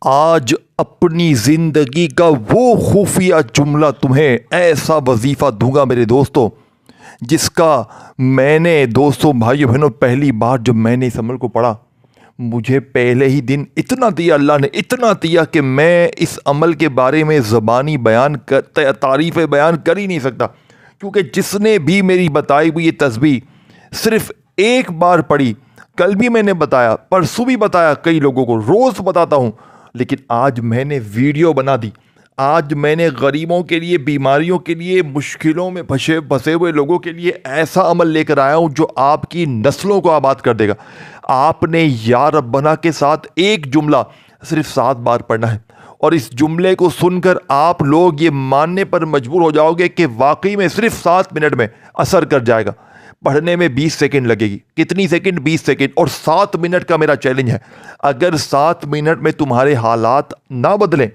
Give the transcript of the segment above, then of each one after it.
آج اپنی زندگی کا وہ خفیہ جملہ تمہیں ایسا وظیفہ دوں گا میرے دوستو، جس کا میں نے دوستوں بھائیو بہنوں پہلی بار جب میں نے اس عمل کو پڑھا، مجھے پہلے ہی دن اتنا دیا، اللہ نے اتنا دیا کہ میں اس عمل کے بارے میں زبانی تعریف بیان کر ہی نہیں سکتا. کیونکہ جس نے بھی میری بتائی ہوئی یہ تسبیح صرف ایک بار پڑھی، کل بھی میں نے بتایا، پرسوں بھی بتایا، کئی لوگوں کو روز بتاتا ہوں، لیکن آج میں نے ویڈیو بنا دی. آج میں نے غریبوں کے لیے، بیماریوں کے لیے، مشکلوں میں پھنسے ہوئے لوگوں کے لیے ایسا عمل لے کر آیا ہوں جو آپ کی نسلوں کو آباد کر دے گا. آپ نے یا ربنا کے ساتھ ایک جملہ صرف 7 بار پڑھنا ہے، اور اس جملے کو سن کر آپ لوگ یہ ماننے پر مجبور ہو جاؤ گے کہ واقعی میں صرف 7 منٹ میں اثر کر جائے گا. پڑھنے میں 20 سیکنڈ لگے گی. کتنی سیکنڈ؟ 20 سیکنڈ. اور 7 منٹ کا میرا چیلنج ہے، اگر 7 منٹ میں تمہارے حالات نہ بدلیں،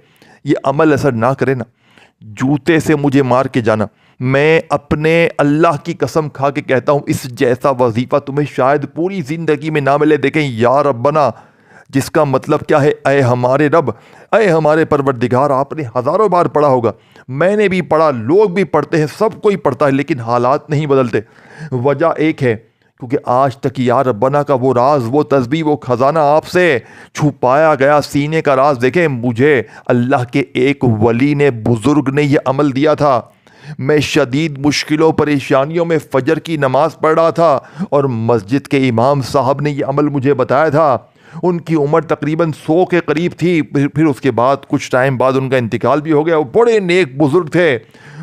یہ عمل اثر نہ کرے نا، جوتے سے مجھے مار کے جانا. میں اپنے اللہ کی قسم کھا کے کہتا ہوں، اس جیسا وظیفہ تمہیں شاید پوری زندگی میں نہ ملے. دیکھیں، یا ربنا جس کا مطلب کیا ہے؟ اے ہمارے رب، اے ہمارے پروردگار. آپ نے ہزاروں بار پڑھا ہوگا، میں نے بھی پڑھا، لوگ بھی پڑھتے ہیں، سب کوئی پڑھتا ہے، لیکن حالات نہیں بدلتے. وجہ ایک ہے، کیونکہ آج تک یا ربنا کا وہ راز، وہ تسبیح، وہ خزانہ آپ سے چھپایا گیا. سینے کا راز دیکھیں، مجھے اللہ کے ایک ولی نے، بزرگ نے یہ عمل دیا تھا. میں شدید مشکلوں پریشانیوں میں فجر کی نماز پڑھ رہا تھا، اور مسجد کے امام صاحب نے یہ عمل مجھے بتایا تھا. ان کی عمر تقریباً 100 کے قریب تھی. پھر اس کے بعد کچھ ٹائم بعد ان کا انتقال بھی ہو گیا. وہ بڑے نیک بزرگ تھے،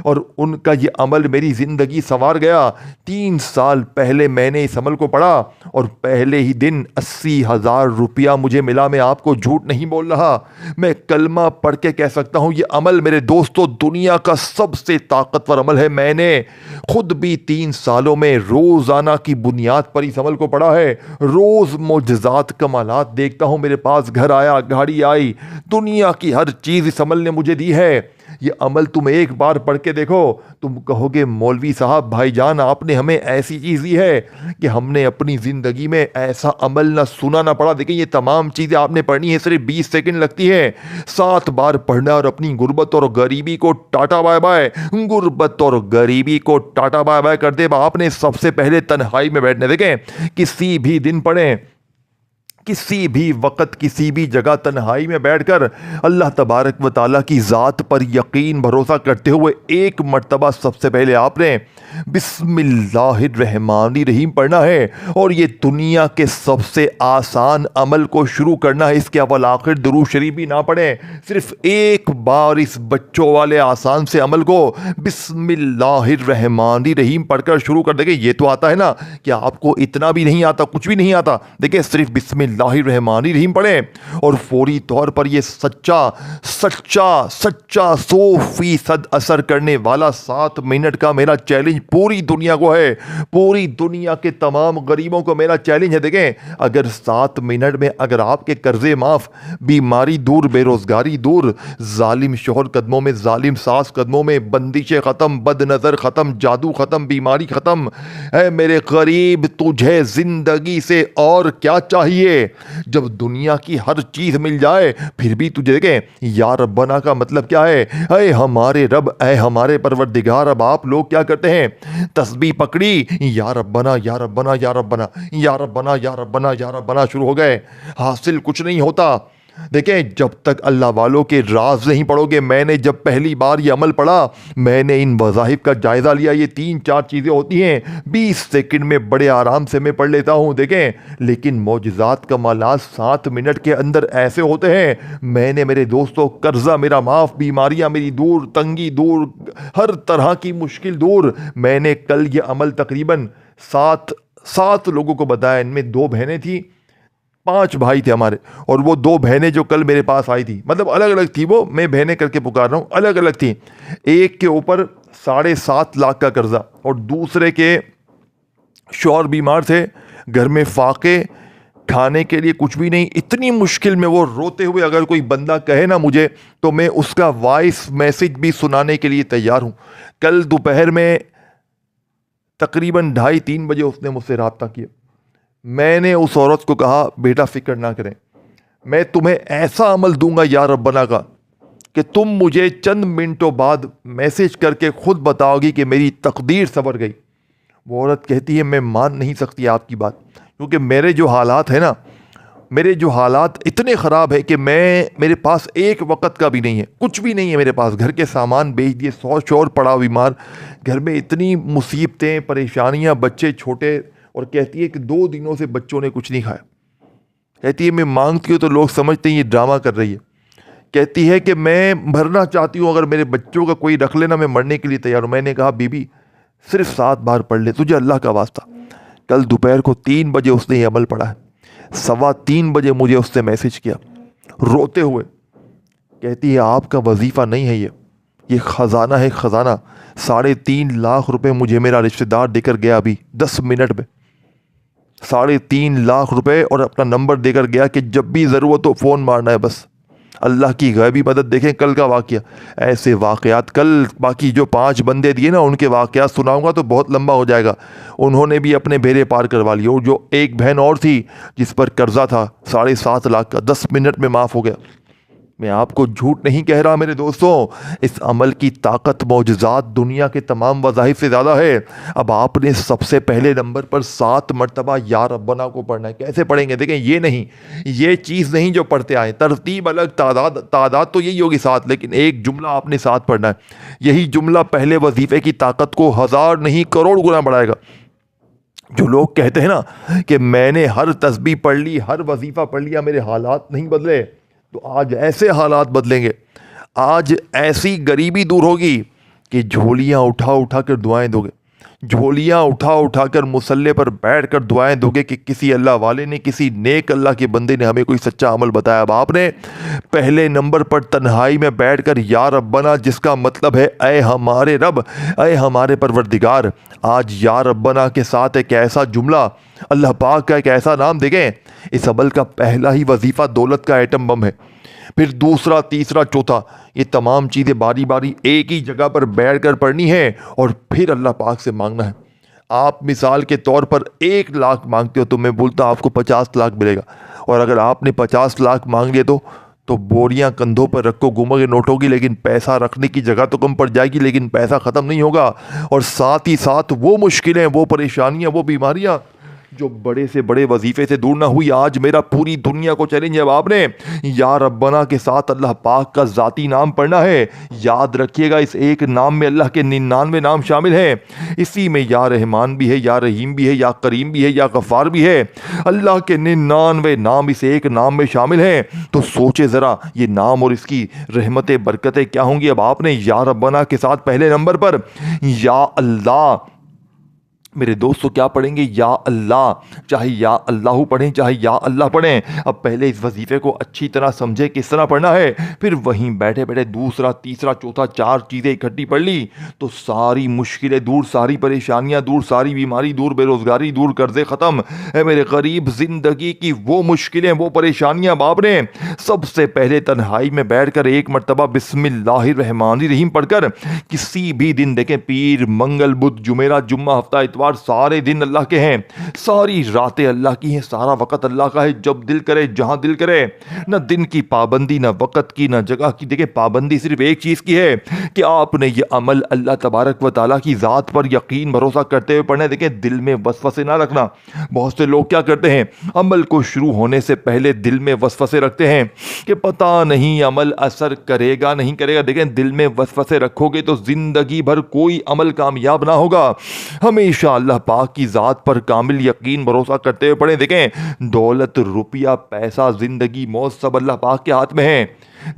اور ان کا یہ عمل میری زندگی سنوار گیا. 3 سال پہلے میں نے اس عمل کو پڑھا، اور پہلے ہی دن 80,000 روپیہ مجھے ملا. میں آپ کو جھوٹ نہیں بول رہا، میں کلمہ پڑھ کے کہہ سکتا ہوں یہ عمل میرے دوستو دنیا کا سب سے طاقتور عمل ہے. میں نے خود بھی 3 سالوں میں روزانہ کی بنیاد پر اس عمل کو پڑھا ہے. روز معجزات، کمالات دیکھتا ہوں. میرے پاس گھر آیا، گاڑی آئی، دنیا کی ہر چیز اس عمل نے مجھے دی ہے. یہ عمل تم ایک بار پڑھ کے دیکھو، تم کہو گے مولوی صاحب، بھائی جان، آپ نے ہمیں ایسی چیز دی ہے کہ ہم نے اپنی زندگی میں ایسا عمل نہ سنا نہ پڑھا. دیکھیں، یہ تمام چیزیں آپ نے پڑھنی ہے، صرف 20 سیکنڈ لگتی ہے. 7 بار پڑھنا، اور اپنی غربت اور غریبی کو ٹاٹا بائے بائے. غربت اور غریبی کو ٹاٹا بائے بائے کر دے آپ نے سب سے پہلے تنہائی میں بیٹھنے. دیکھیں، کسی بھی دن پڑھیں، کسی بھی وقت، کسی بھی جگہ تنہائی میں بیٹھ کر اللہ تبارک و تعالیٰ کی ذات پر یقین بھروسہ کرتے ہوئے ایک مرتبہ سب سے پہلے آپ نے بسم اللہ الرحمن الرحیم پڑھنا ہے. اور یہ دنیا کے سب سے آسان عمل کو شروع کرنا ہے. اس کے اول آخر درود شریف بھی نہ پڑھیں، صرف ایک بار اس بچوں والے آسان سے عمل کو بسم اللہ الرحمن الرحیم پڑھ کر شروع کر. دیکھیں، یہ تو آتا ہے نا کہ آپ کو اتنا بھی نہیں آتا، کچھ بھی نہیں آتا. دیکھیں، صرف بسم اللہ الرحمن الرحیم پڑھیں، اور فوری طور پر یہ سچا 100% اثر کرنے والا 7 منٹ کا میرا چیلنج پوری دنیا کو ہے. پوری دنیا کے تمام غریبوں کو میرا چیلنج ہے. دیکھیں، اگر 7 منٹ میں اگر آپ کے قرضے معاف، بیماری دور، بے روزگاری دور، ظالم شوہر قدموں میں، ظالم ساس قدموں میں، بندشیں ختم، بد نظر ختم، جادو ختم، بیماری ختم. اے میرے غریب، تجھے زندگی سے اور کیا چاہیے؟ جب دنیا کی ہر چیز مل جائے پھر بھی تجھے. دیکھیں، یا ربنا کا مطلب کیا ہے؟ اے ہمارے رب، اے ہمارے پروردگار. اب آپ لوگ کیا کرتے ہیں؟ تسبیح پکڑی، یا ربنا یا ربنا یا ربنا یا ربنا یا ربنا یا ربنا شروع ہو گئے. حاصل کچھ نہیں ہوتا. دیکھیں، جب تک اللہ والوں کے راز نہیں پڑھو گے. میں نے جب پہلی بار یہ عمل پڑھا، میں نے ان وظائف کا جائزہ لیا. یہ 3-4 چیزیں ہوتی ہیں، 20 سیکنڈ میں بڑے آرام سے میں پڑھ لیتا ہوں. دیکھیں، لیکن معجزات، کمالات 7 منٹ کے اندر ایسے ہوتے ہیں. میں نے میرے دوستوں قرضہ میرا معاف، بیماریاں میری دور، تنگی دور، ہر طرح کی مشکل دور. میں نے کل یہ عمل تقریباً 7 لوگوں کو بتایا. ان میں 2 بہنیں تھیں، 5 بھائی تھے ہمارے. اور وہ 2 بہنیں جو کل میرے پاس آئی تھی، مطلب الگ الگ تھی، وہ میں بہنیں کر کے پکار رہا ہوں، الگ الگ تھیں. ایک کے اوپر 7.5 لاکھ کا قرضہ، اور دوسرے کے شوہر بیمار تھے، گھر میں فاقے، کھانے کے لیے کچھ بھی نہیں. اتنی مشکل میں وہ روتے ہوئے اگر کوئی بندہ کہے نا مجھے، تو میں اس کا وائس میسج بھی سنانے کے لیے تیار ہوں. کل دوپہر میں تقریباً 2:30-3 بجے اس نے مجھ سے رابطہ کیا. میں نے اس عورت کو کہا، بیٹا فکر نہ کریں، میں تمہیں ایسا عمل دوں گا یا ربنا کا کہ تم مجھے چند منٹوں بعد میسج کر کے خود بتاؤ گی کہ میری تقدیر سنور گئی۔ وہ عورت کہتی ہے میں مان نہیں سکتی آپ کی بات، کیونکہ میرے جو حالات ہیں نا، میرے جو حالات اتنے خراب ہیں کہ میرے پاس ایک وقت کا بھی نہیں ہے، کچھ بھی نہیں ہے میرے پاس، گھر کے سامان بیچ دیے، 100 شور پڑا بیمار، گھر میں اتنی مصیبتیں پریشانیاں، بچے چھوٹے، اور کہتی ہے کہ 2 دنوں سے بچوں نے کچھ نہیں کھایا۔ کہتی ہے میں مانگتی ہوں تو لوگ سمجھتے ہیں یہ ڈرامہ کر رہی ہے۔ کہتی ہے کہ میں مرنا چاہتی ہوں، اگر میرے بچوں کا کوئی رکھ لینا میں مرنے کے لیے تیار ہوں۔ میں نے کہا بی بی صرف 7 بار پڑھ لے، تجھے اللہ کا واسطہ۔ کل دوپہر کو 3 بجے اس نے یہ عمل پڑھا ہے، 3:15 بجے مجھے اس نے میسج کیا روتے ہوئے، کہتی ہے آپ کا وظیفہ نہیں ہے یہ خزانہ ہے، خزانہ۔ 3.5 لاکھ روپے مجھے میرا رشتہ دار دے کر گیا ابھی 10 منٹ میں، 3.5 لاکھ روپے، اور اپنا نمبر دے کر گیا کہ جب بھی ضرورت ہو فون مارنا ہے بس۔ اللہ کی غیبی مدد دیکھیں کل کا واقعہ، ایسے واقعات کل باقی جو 5 بندے دیے نا ان کے واقعات سناؤں گا تو بہت لمبا ہو جائے گا۔ انہوں نے بھی اپنے بیڑے پار کروا لیے، اور جو ایک بہن اور تھی جس پر قرضہ تھا 7.5 لاکھ کا، 10 منٹ میں معاف ہو گیا۔ میں آپ کو جھوٹ نہیں کہہ رہا میرے دوستوں، اس عمل کی طاقت معجزات دنیا کے تمام وظائف سے زیادہ ہے۔ اب آپ نے سب سے پہلے نمبر پر 7 مرتبہ یا ربنا کو پڑھنا ہے۔ کیسے پڑھیں گے؟ دیکھیں یہ چیز نہیں جو پڑھتے آئے، ترتیب الگ، تعداد تو یہی ہوگی 7، لیکن ایک جملہ آپ نے 7 پڑھنا ہے۔ یہی جملہ پہلے وظیفے کی طاقت کو 1000 نہیں کروڑ گنا بڑھائے گا۔ جو لوگ کہتے ہیں نا کہ میں نے ہر تسبیح پڑھ لی، ہر وظیفہ پڑھ لیا، میرے حالات نہیں بدلے، تو آج ایسے حالات بدلیں گے، آج ایسی غریبی دور ہوگی کہ جھولیاں اٹھا اٹھا کر دعائیں دو گے، جھولیاں اٹھا اٹھا کر مصلے پر بیٹھ کر دعائیں دو گے کہ کسی اللہ والے نے، کسی نیک اللہ کے بندے نے ہمیں کوئی سچا عمل بتایا۔ اب آپ نے پہلے نمبر پر تنہائی میں بیٹھ کر یا ربنا، جس کا مطلب ہے اے ہمارے رب، اے ہمارے پروردگار، آج یا ربنا کے ساتھ ایک ایسا جملہ، اللہ پاک کا ایک ایسا نام دیکھیں، اس عمل کا پہلا ہی وظیفہ دولت کا ایٹم بم ہے، پھر دوسرا، تیسرا، چوتھا، یہ تمام چیزیں باری باری ایک ہی جگہ پر بیٹھ کر پڑھنی ہے، اور پھر اللہ پاک سے مانگنا ہے۔ آپ مثال کے طور پر 1 لاکھ مانگتے ہو تو میں بولتا آپ کو 50 لاکھ ملے گا، اور اگر آپ نے 50 لاکھ مانگ لیے تو بوریاں کندھوں پر رکھو، گھومو گے نوٹوں کی، لیکن پیسہ رکھنے کی جگہ تو کم پڑ جائے گی، لیکن پیسہ ختم نہیں ہوگا، اور ساتھ ہی ساتھ وہ مشکلیں، وہ پریشانیاں، وہ بیماریاں جو بڑے سے بڑے وظیفے سے دور نہ ہوئی۔ آج میرا پوری دنیا کو چیلنج ہے، اب آپ نے یا ربنا کے ساتھ اللہ پاک کا ذاتی نام پڑھنا ہے۔ یاد رکھیے گا اس ایک نام میں اللہ کے 99 نام شامل ہیں، اسی میں یا رحمان بھی ہے، یا رحیم بھی ہے، یا کریم بھی ہے، یا غفار بھی ہے۔ اللہ کے 99 نام اس ایک نام میں شامل ہیں، تو سوچے ذرا یہ نام اور اس کی رحمتیں، برکتیں کیا ہوں گی۔ اب آپ نے یا ربنا کے ساتھ پہلے نمبر پر یا اللہ، میرے دوستو کیا پڑھیں گے؟ یا اللہ، چاہے یا اللہ پڑھیں چاہے یا اللہ پڑھیں۔ اب پہلے اس وظیفے کو اچھی طرح سمجھے کس طرح پڑھنا ہے، پھر وہیں بیٹھے بیٹھے دوسرا، تیسرا، چوتھا، 4 چیزیں اکٹھی پڑھ لی تو ساری مشکلیں دور، ساری پریشانیاں دور، ساری بیماری دور، بے روزگاری دور، قرضے ختم۔ اے میرے غریب، زندگی کی وہ مشکلیں، وہ پریشانیاں باپ نے سب سے پہلے تنہائی میں بیٹھ کر 1 مرتبہ بسم اللہ الرحمن الرحیم پڑھ کر کسی بھی دن، دیکھیں پیر، منگل، بدھ، جمعرات، جمعہ، ہفتہ، اتوار، سارے دن اللہ کے ہیں، ساری راتیں اللہ کی ہیں، سارا وقت اللہ کا ہے، جب دل کرے، جہاں دل کرے، نہ دن کی پابندی، نہ وقت کی، نہ جگہ کی۔ دیکھیں پابندی صرف ایک چیز کی ہے کہ آپ نے یہ عمل اللہ تبارک و تعالیٰ کی ذات پر یقین بھروسہ کرتے ہوئے پڑھنا ہے۔ دیکھیں دل میں وسوسے نہ رکھنا۔ بہت سے لوگ کیا کرتے ہیں، عمل کو شروع ہونے سے پہلے دل میں وسوسے رکھتے ہیں کہ پتہ نہیں عمل اثر کرے گا نہیں کرے گا۔ دیکھیں دل میں وسوسے رکھو گے تو زندگی بھر کوئی عمل کامیاب نہ ہوگا۔ ہمیشہ اللہ پاک کی ذات پر کامل یقین بھروسہ کرتے ہوئے پڑھیں۔ دیکھیں دولت، روپیہ، پیسہ، زندگی، موت سب اللہ پاک کے ہاتھ میں ہیں۔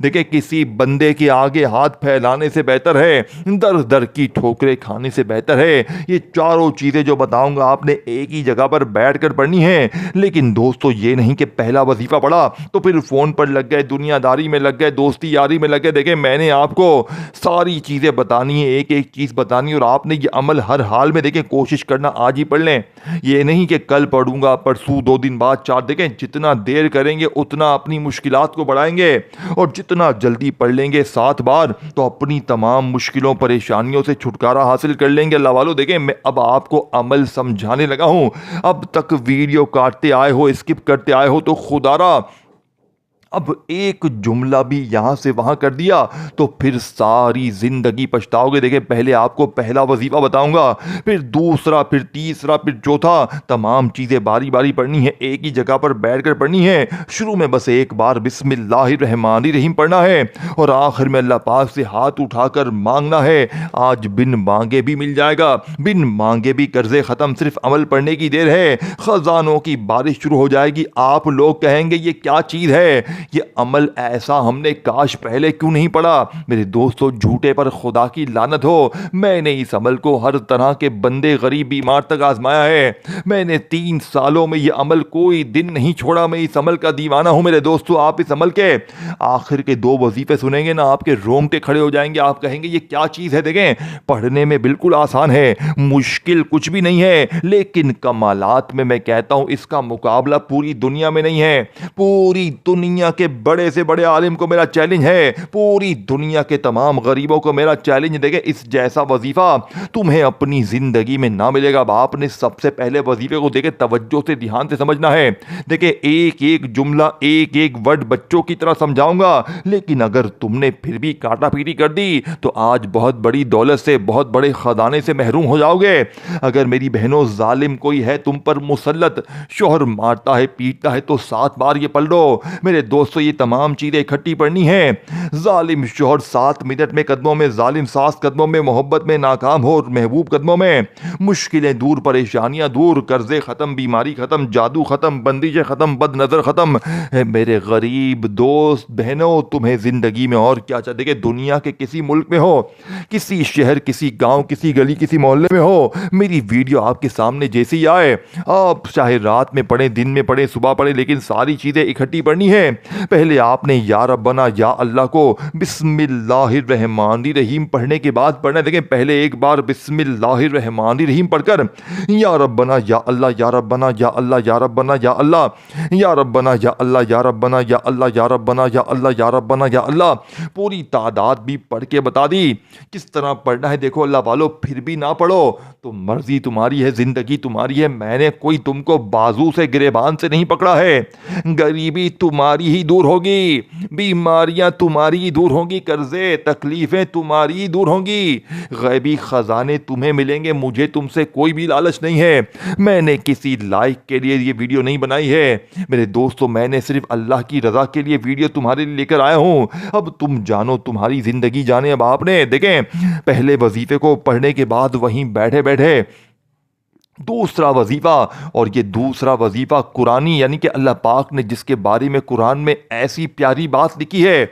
دیکھیں کسی بندے کے آگے ہاتھ پھیلانے سے بہتر ہے در در کی ٹھوکریں کھانے سے بہتر ہے۔ یہ چاروں چیزیں جو بتاؤں گا آپ نے ایک ہی جگہ پر بیٹھ کر پڑھنی ہے۔ لیکن دوستو یہ نہیں کہ پہلا وظیفہ پڑھا تو پھر فون پر لگ گئے، دنیا داری میں لگ گئے، دوستی یاری میں لگ گئے۔ دیکھیں میں نے آپ کو ساری چیزیں بتانی ہے، ایک ایک چیز بتانی ہے، اور آپ نے یہ عمل ہر حال میں دیکھیں کوشش کرنا آج ہی پڑھ لیں۔ یہ نہیں کہ کل پڑھوں گا، پرسوں، 2 دن بعد، 4۔ دیکھیں جتنا دیر کریں گے اتنا اپنی مشکلات کو بڑھائیں گے، اور جتنا جلدی پڑھ لیں گے 7 بار تو اپنی تمام مشکلوں، پریشانیوں سے چھٹکارا حاصل کر لیں گے۔ اللہ والو دیکھیں میں اب آپ کو عمل سمجھانے لگا ہوں۔ اب تک ویڈیو کاٹتے آئے ہو، اسکپ کرتے آئے ہو تو خدا را اب ایک جملہ بھی یہاں سے وہاں کر دیا تو پھر ساری زندگی پچھتاؤ گے۔ دیکھیں پہلے آپ کو پہلا وظیفہ بتاؤں گا، پھر دوسرا، پھر تیسرا، پھر چوتھا، تمام چیزیں باری باری پڑھنی ہے، ایک ہی جگہ پر بیٹھ کر پڑھنی ہے۔ شروع میں بس ایک بار بسم اللہ الرحمن الرحیم پڑھنا ہے اور آخر میں اللہ پاک سے ہاتھ اٹھا کر مانگنا ہے۔ آج بن مانگے بھی مل جائے گا، بن مانگے بھی قرضے ختم، صرف عمل پڑھنے کی دیر ہے، خزانوں کی بارش شروع ہو جائے گی۔ آپ لوگ کہیں گے یہ کیا چیز ہے، یہ عمل ایسا ہم نے کاش پہلے کیوں نہیں پڑھا۔ میرے دوستو جھوٹے پر خدا کی لعنت ہو، میں نے اس عمل کو ہر طرح کے بندے غریب بیمار تک آزمایا ہے، میں نے 3 سالوں میں یہ عمل کوئی دن نہیں چھوڑا، میں اس عمل کا دیوانہ ہوں۔ میرے دوستو آپ اس عمل کے آخر کے 2 وظیفے سنیں گے نا، آپ کے رونگٹے کھڑے ہو جائیں گے، آپ کہیں گے یہ کیا چیز ہے۔ دیکھیں پڑھنے میں بالکل آسان ہے، مشکل کچھ بھی نہیں ہے، لیکن کمالات میں کہتا ہوں اس کا مقابلہ پوری دنیا میں نہیں ہے۔ پوری دنیا کے بڑے سے بڑے عالم کو میرا چیلنج ہے، پوری دنیا کے تمام غریبوں کو میرا چیلنج۔ دیکھیں اس جیسا وظیفہ تمہیں اپنی زندگی میں نہ ملے گا۔ اب آپ نے سب سے پہلے وظیفے کو دیکھیں توجہ سے دھیان سے سمجھنا ہے۔ دیکھیں ایک ایک جملہ، ایک ایک ورڈ بچوں کی طرح سمجھاؤں گا، لیکن اگر تم نے پھر بھی کاٹا پیٹی کر دی تو آج بہت بڑی دولت سے، بہت بڑے خزانے سے محروم ہو جاؤ گے۔ اگر میری بہنوں ظالم کوئی ہے تم پر مسلط، شوہر مارتا ہے پیٹتا ہے تو 7 بار یہ پڑھ لو۔ میرے دوستو یہ تمام چیزیں اکٹھی پڑھنی ہیں۔ ظالم شوہر 7 منٹ میں قدموں میں، ظالم ساس قدموں میں، محبت میں ناکام ہو اور محبوب قدموں میں، مشکلیں دور، پریشانیاں دور، قرضے ختم، بیماری ختم، جادو ختم، بندشیں ختم، بد نظر ختم۔ میرے غریب دوست بہنوں تمہیں زندگی میں اور کیا چاہتے کہ دنیا کے کسی ملک میں ہو، کسی شہر، کسی گاؤں، کسی گلی، کسی محلے میں ہو، میری ویڈیو آپ کے سامنے جیسے ہی آئے آپ چاہے رات میں پڑھیں، دن میں پڑھیں، صبح پڑھیں، لیکن ساری چیزیں اکٹھی پڑھنی ہے۔ پہلے آپ نے یا ربنا یا اللہ کو بسم اللہ الرحمن الرحیم پڑھنے کے بعد پڑھنا ہے۔ دیکھیں پہلے ایک بار بسم اللہ الرحمن الرحیم پڑھ کر یا ربنا یا اللہ، یا ربنا یا اللہ، یا ربنا یا اللہ، یا ربنا یا اللہ، یا ربنا یا اللہ، یا ربنا یا اللہ، یا ربنا یا اللہ، پوری تعداد بھی پڑھ کے بتا دی کس طرح پڑھنا ہے۔ دیکھو اللہ والو پھر بھی نہ پڑھو تو مرضی تمہاری ہے، زندگی تمہاری ہے، میں نے کوئی تم کو بازو سے گریبان سے نہیں پکڑا ہے۔ غریبی تمہاری ہی دور ہوگی، بیماریاں تمہاری ہی دور ہوں گی، قرضے تکلیفیں تمہاری ہی دور ہوں گی، غیبی خزانے تمہیں ملیں گے۔ مجھے تم سے کوئی بھی لالچ نہیں ہے، میں نے کسی لائک کے لیے یہ ویڈیو نہیں بنائی ہے میرے دوستو، میں نے صرف اللہ کی رضا کے لیے ویڈیو تمہارے لیے لے کر آیا ہوں۔ اب تم جانو، تمہاری زندگی جانے۔ اب آپ نے دیکھیں پہلے وظیفے کو پڑھنے کے بعد وہیں بیٹھے بیٹھے دوسرا وظیفہ، اور یہ دوسرا وظیفہ قرآنی، یعنی کہ اللہ پاک نے جس کے بارے میں قرآن میں ایسی پیاری بات لکھی ہے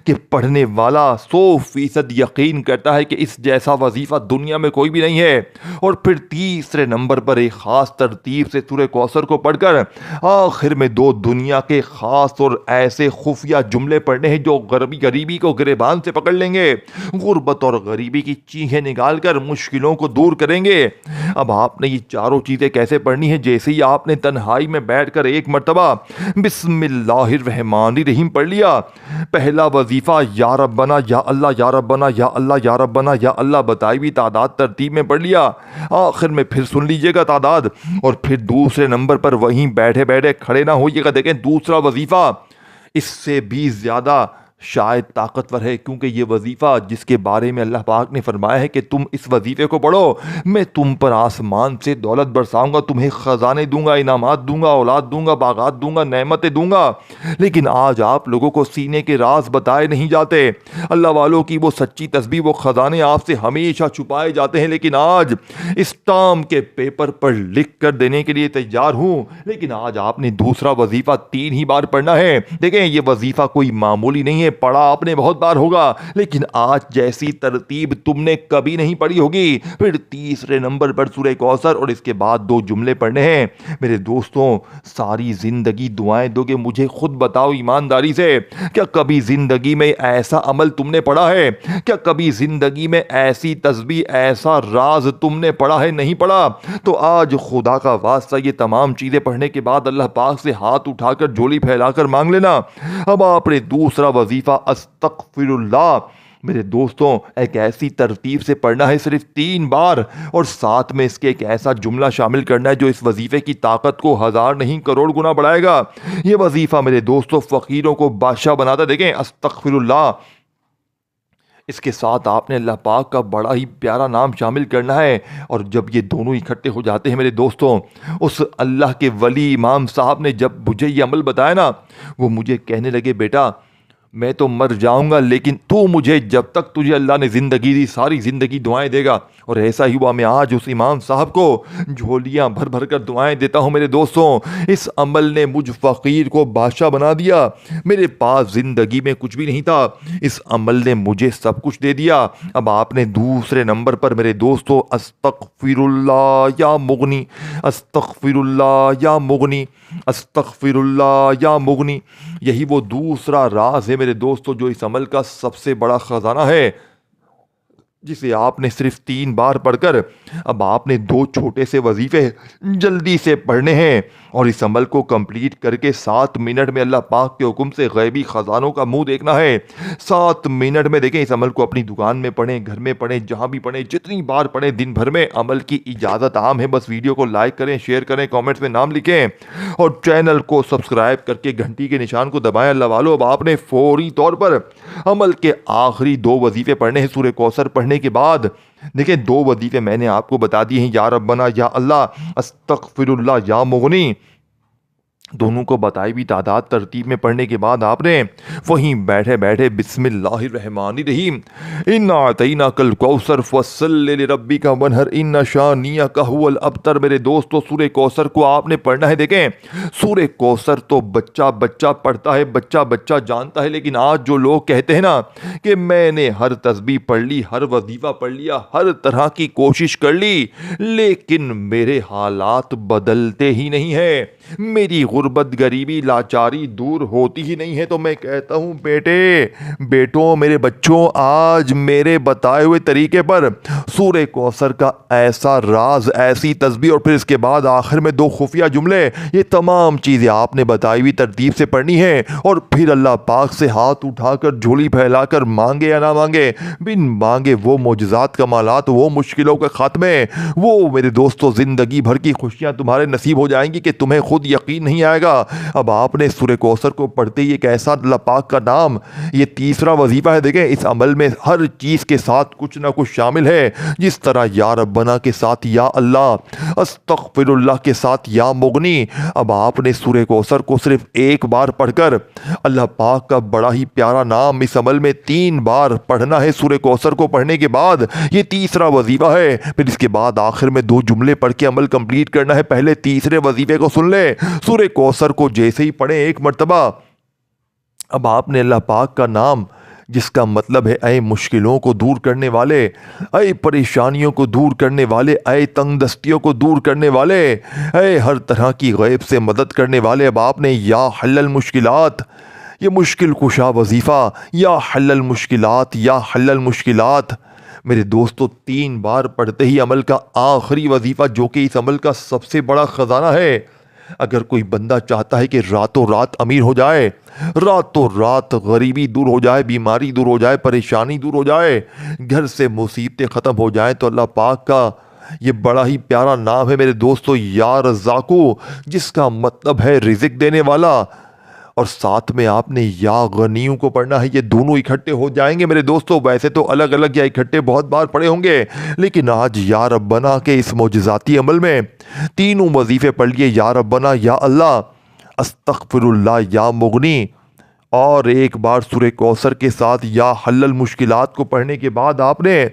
کہ پڑھنے والا 100% یقین کرتا ہے کہ اس جیسا وظیفہ دنیا میں کوئی بھی نہیں ہے۔ اور پھر تیسرے نمبر پر ایک خاص ترتیب سے سورہ کوثر کو پڑھ کر آخر میں 2 دنیا کے خاص اور ایسے خفیہ جملے پڑھنے ہیں جو غریبی کو گریبان سے پکڑ لیں گے، غربت اور غریبی کی چیخیں نکال کر مشکلوں کو دور کریں گے۔ اب آپ نے یہ چاروں چیزیں کیسے پڑھنی ہے؟ جیسے ہی آپ نے تنہائی میں بیٹھ کر ایک مرتبہ بسم اللہ الرحمن الرحیم پڑھ لیا، پہلا وظیفہ یا ربنا یا اللہ، یا ربنا یا اللہ، یا ربنا یا اللہ، بتائی بھی تعداد ترتیب میں پڑھ لیا، آخر میں پھر سن لیجئے گا تعداد، اور پھر دوسرے نمبر پر وہیں بیٹھے بیٹھے کھڑے نہ ہوئیے گا۔ دیکھیں دوسرا وظیفہ اس سے بھی زیادہ شاید طاقتور ہے، کیونکہ یہ وظیفہ جس کے بارے میں اللہ پاک نے فرمایا ہے کہ تم اس وظیفے کو پڑھو، میں تم پر آسمان سے دولت برساؤں گا، تمہیں خزانے دوں گا، انعامات دوں گا، اولاد دوں گا، باغات دوں گا، نعمتیں دوں گا۔ لیکن آج آپ لوگوں کو سینے کے راز بتائے نہیں جاتے، اللہ والوں کی وہ سچی تسبیح، وہ خزانے آپ سے ہمیشہ چھپائے جاتے ہیں، لیکن آج اسٹامپ کے پیپر پر لکھ کر دینے کے لیے تیار ہوں۔ لیکن آج آپ نے دوسرا وظیفہ 3 ہی بار پڑھنا ہے۔ دیکھیں یہ وظیفہ کوئی معمولی نہیں ہے، پڑھا آپ نے بہت بار ہوگا، لیکن آج جیسی ترتیب تم نے کبھی نہیں پڑھی ہوگی۔ پھر تیسرے نمبر پر سورہ کوثر، اور اس کے بعد 2 جملے پڑھنے ہیں۔ میرے دوستوں ساری زندگی دعائیں دو گے، مجھے خود بتاؤ ایمانداری سے، کیا کبھی زندگی میں ایسا عمل تم نے پڑھا ہے؟ کیا کبھی زندگی میں ایسی تسبیح، ایسا راز تم نے پڑھا ہے؟ نہیں پڑھا تو آج خدا کا واسطہ یہ تمام چیزیں پڑھنے کے بعد اللہ پاک سے ہاتھ اٹھا کر جھولی پھیلا کر مانگ لینا۔ اب آپ نے دوسرا وظیفہ استغفر اللہ میرے دوستوں ایک ایسی ترتیب سے پڑھنا ہے صرف 3 بار، اور ساتھ میں اس کے ایک ایسا جملہ شامل کرنا ہے جو اس وظیفے کی طاقت کو 1000 نہیں کروڑ گنا بڑھائے گا۔ یہ وظیفہ میرے دوستوں فقیروں کو بادشاہ بناتا۔ دیکھیں استغفر اللہ، اس کے ساتھ آپ نے اللہ پاک کا بڑا ہی پیارا نام شامل کرنا ہے، اور جب یہ دونوں اکٹھے ہو جاتے ہیں میرے دوستوں، اس اللہ کے ولی امام صاحب نے جب مجھے یہ عمل بتایا نا، وہ مجھے کہنے لگے بیٹا میں تو مر جاؤں گا لیکن تو مجھے جب تک تجھے اللہ نے زندگی دی ساری زندگی دعائیں دے گا۔ اور ایسا ہی ہوا، میں آج اس امام صاحب کو جھولیاں بھر بھر کر دعائیں دیتا ہوں میرے دوستوں۔ اس عمل نے مجھ فقیر کو بادشاہ بنا دیا۔ میرے پاس زندگی میں کچھ بھی نہیں تھا، اس عمل نے مجھے سب کچھ دے دیا۔ اب آپ نے دوسرے نمبر پر میرے دوستوں استغفر اللہ یا مغنی، استغفر اللہ یا مغنی، استغفر اللہ یا مغنی، یہی وہ دوسرا راز ہے میرے دوستوں جو اس عمل کا سب سے بڑا خزانہ ہے، جسے آپ نے صرف 3 بار پڑھ کر اب آپ نے 2 چھوٹے سے وظیفے جلدی سے پڑھنے ہیں، اور اس عمل کو کمپلیٹ کر کے 7 منٹ میں اللہ پاک کے حکم سے غیبی خزانوں کا منہ دیکھنا ہے۔ 7 منٹ میں دیکھیں، اس عمل کو اپنی دکان میں پڑھیں، گھر میں پڑھیں، جہاں بھی پڑھیں، جتنی بار پڑھیں دن بھر میں۔ عمل کی اجازت عام ہے، بس ویڈیو کو لائک کریں، شیئر کریں، کامنٹس میں نام لکھیں، اور چینل کو سبسکرائب کر کے گھنٹی کے نشان کو دبائیں۔ اللہ والو، اب آپ نے فوری طور پر عمل کے آخری 2 وظیفے پڑھنے ہیں۔ سورہ کوثر پڑھنے کے بعد دیکھیں 2 وظیفے میں نے آپ کو بتا دیے ہیں، یا ربنا یا اللہ، استغفر اللہ یا مغنی، دونوں کو بتائی بھی تعداد ترتیب میں پڑھنے کے بعد آپ نے وہیں بیٹھے بیٹھے بسم اللہ الرحمن الرحیم انا اعطیناک الکوثر فصل لربک وانحر ان شانئک هو الابتر، میرے دوستو سورہ کوثر کو آپ نے پڑھنا ہے۔ دیکھیں سورہ کوثر تو بچہ بچہ پڑھتا ہے، بچہ بچہ جانتا ہے، لیکن آج جو لوگ کہتے ہیں نا کہ میں نے ہر تسبیح پڑھ لی، ہر وظیفہ پڑھ لیا، ہر طرح کی کوشش کر لی، لیکن میرے حالات بدلتے ہی نہیں ہیں، میری غربت غریبی لاچاری دور ہوتی ہی نہیں ہے، تو میں کہتا ہوں بیٹوں میرے بچوں، آج میرے بتائے ہوئے طریقے پر سورہ کوثر کا ایسا راز، ایسی تسبیح، اور پھر اس کے بعد آخر میں 2 خفیہ جملے، یہ تمام چیزیں آپ نے بتائی ہوئی ترتیب سے پڑھنی ہے، اور پھر اللہ پاک سے ہاتھ اٹھا کر جھولی پھیلا کر مانگے یا نہ مانگے، بن مانگے وہ معجزات کمالات، وہ مشکلوں کے خاتمے، وہ میرے دوستوں زندگی بھر کی خوشیاں تمہارے نصیب ہو جائیں گی کہ تمہیں خود یقین نہیں آئے گا۔ اب آپ نے سورہ کوثر کو پڑھتے ہی ایک ایسا اللہ پاک کا نام، یہ تیسرا وظیفہ ہے۔ دیکھیں اس عمل میں ہر چیز کے ساتھ کچھ نہ کچھ شامل ہے، جس طرح یا ربنا کے ساتھ یا اللہ، استغفر اللہ کے ساتھ یا مغنی۔ اب آپ نے سورہ کوثر کو صرف 1 بار پڑھ کر اللہ پاک کا بڑا ہی پیارا نام اس عمل میں 3 بار پڑھنا ہے۔ سورہ کوثر کو پڑھنے کے بعد یہ تیسرا وظیفہ ہے، پھر اس کے بعد آخر میں 2 جملے پڑھ کے عمل کمپلیٹ کرنا ہے۔ پہلے تیسرے وظیفے کو سن لیں، سورہ کوثر کو جیسے ہی پڑھیں 1 مرتبہ، اب آپ نے اللہ پاک کا نام، جس کا مطلب ہے اے مشکلوں کو دور کرنے والے، اے پریشانیوں کو دور کرنے والے، اے تنگ دستیوں کو دور کرنے والے، اے ہر طرح کی غیب سے مدد کرنے والے، اب آپ نے یا حل المشکلات، یہ مشکل کشا وظیفہ، یا حل المشکلات، یا حل المشکلات، میرے دوستو 3 بار پڑھتے ہی عمل کا آخری وظیفہ، جو کہ اس عمل کا سب سے بڑا خزانہ ہے۔ اگر کوئی بندہ چاہتا ہے کہ راتوں رات امیر ہو جائے، راتوں رات غریبی دور ہو جائے، بیماری دور ہو جائے، پریشانی دور ہو جائے، گھر سے مصیبتیں ختم ہو جائیں، تو اللہ پاک کا یہ بڑا ہی پیارا نام ہے میرے دوستو، یا رزاقو، جس کا مطلب ہے رزق دینے والا، اور ساتھ میں آپ نے یا غنیوں کو پڑھنا ہے۔ یہ دونوں اکٹھے ہو جائیں گے میرے دوستو، ویسے تو الگ الگ یا اکٹھے بہت بار پڑھے ہوں گے، لیکن آج یا ربنا کے اس معجزاتی عمل میں تینوں وظیفے پڑھ لیے، یا ربنا یا اللہ، استغفر اللہ یا مغنی، اور 1 بار سورہ کوثر کے ساتھ یا حل المشکلات کو پڑھنے کے بعد آپ نے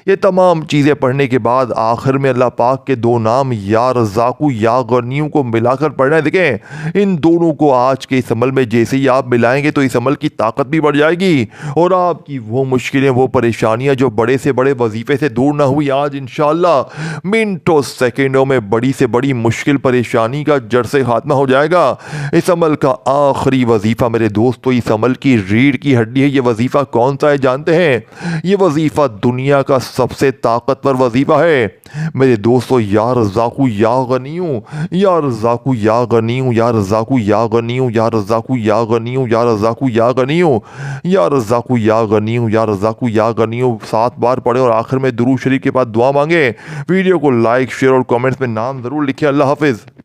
یہ تمام چیزیں پڑھنے کے بعد آخر میں اللہ پاک کے 2 نام یا رزاقو یا غنیوں کو ملا کر پڑھنا ہے۔ دیکھیں ان دونوں کو آج کے اس عمل میں جیسے ہی آپ ملائیں گے تو اس عمل کی طاقت بھی بڑھ جائے گی، اور آپ کی وہ مشکلیں، وہ پریشانیاں جو بڑے سے بڑے وظیفے سے دور نہ ہوئی، آج انشاءاللہ منٹوں سیکنڈوں میں بڑی سے بڑی مشکل پریشانی کا جڑ سے خاتمہ ہو جائے گا۔ اس عمل کا آخری وظیفہ میرے دوستو، اس عمل کی ریڑھ کی ہڈی ہے۔ یہ وظیفہ کون سا ہے جانتے ہیں؟ یہ وظیفہ دنیا کا سب سے طاقتور وظیفہ ہے میرے دوستو، یا رزاقو یا غنیو، یا رزاقو یا غنیو، یا رزاقو یا غنیو، یا رزاقو یا غنیو، یا رزاقو یا غنیو، یا رزاقو یا غنیو، یا رزاقو یا غنیو 7 بار پڑھیں اور آخر میں درود شریف کے بعد دعا مانگیں۔ ویڈیو کو لائک، شیئر اور کامنٹس میں نام ضرور لکھیں۔ اللہ حافظ۔